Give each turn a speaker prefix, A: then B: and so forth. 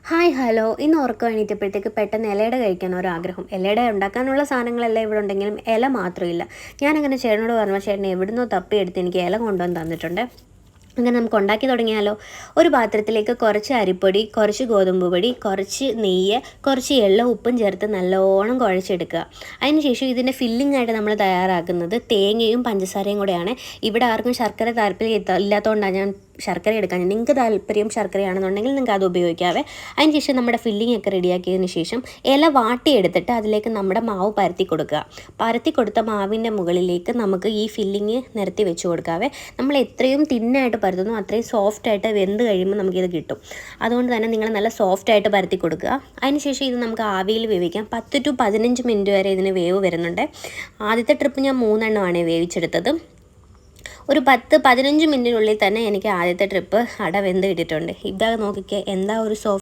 A: Hi hello ഇന്ന് ഉറക്കം എണീറ്റപ്പോഴത്തേക്ക് പെട്ടെന്ന് ഇലയുടെ കഴിക്കാൻ ഒരാഗ്രഹം. ഇലയുടെ ഉണ്ടാക്കാനുള്ള സാധനങ്ങളെല്ലാം ഇവിടെ ഉണ്ടെങ്കിലും ഇല മാത്രമില്ല. ഞാനങ്ങനെ ചേട്ടനോട് പറഞ്ഞു, ചേട്ടൻ എവിടുന്നോ തപ്പിയെടുത്ത് എനിക്ക് ഇല കൊണ്ടുവന്ന് തന്നിട്ടുണ്ട്. അങ്ങനെ നമുക്ക് ഉണ്ടാക്കി തുടങ്ങിയാലോ. ഒരു പാത്രത്തിലേക്ക് കുറച്ച് അരിപ്പൊടി, കുറച്ച് ഗോതമ്പ് പൊടി, കുറച്ച് നെയ്യ്, കുറച്ച് എള്ളും ഉപ്പും ചേർത്ത് നല്ലോണം കുഴച്ചെടുക്കുക. അതിനുശേഷം ഇതിൻ്റെ ഫില്ലിംഗ് ആയിട്ട് നമ്മൾ തയ്യാറാക്കുന്നത് തേങ്ങയും പഞ്ചസാരയും കൂടെയാണ്. ഇവിടെ ആർക്കും ശർക്കര താല്പര്യം ഇല്ലാത്തതുകൊണ്ടാണ് ഞാൻ ശർക്കര എടുക്കാൻ. നിങ്ങൾക്ക് താല്പര്യം ശർക്കരയാണെന്നുണ്ടെങ്കിൽ നിങ്ങൾക്ക് അത് ഉപയോഗിക്കാവേ. അതിനുശേഷം നമ്മുടെ ഫില്ലിംഗ് ഒക്കെ റെഡിയാക്കിയതിന് ശേഷം ഇല വാട്ടിയെടുത്തിട്ട് അതിലേക്ക് നമ്മുടെ മാവ് പരത്തി കൊടുക്കുക. പരത്തി കൊടുത്ത മാവിൻ്റെ മുകളിലേക്ക് നമുക്ക് ഈ ഫില്ലിങ് നിരത്തി വെച്ച് കൊടുക്കാവേ. നമ്മൾ എത്രയും തിന്നായിട്ട് പരത്തുന്നു അത്രയും സോഫ്റ്റായിട്ട് വെന്ത് കഴിയുമ്പോൾ നമുക്കിത് കിട്ടും. അതുകൊണ്ട് തന്നെ നിങ്ങൾ നല്ല സോഫ്റ്റായിട്ട് പരത്തി കൊടുക്കുക. അതിനുശേഷം ഇത് നമുക്ക് ആവിയിൽ വേവിക്കാം. 10 to 15 മിനിറ്റ് വരെ ഇതിന് വേവ് വരുന്നുണ്ട്. ആദ്യത്തെ ട്രിപ്പ് ഞാൻ 3 എണ്ണമാണ് വേവിച്ചെടുത്തത്. ഒരു 10-15 മിനിറ്റിനുള്ളിൽ തന്നെ എനിക്ക് ആദ്യത്തെ ട്രിപ്പ് അട വെന്ത് കിട്ടിയിട്ടുണ്ട്. ഇതാ നോക്കിക്കേ, എന്താ ഒരു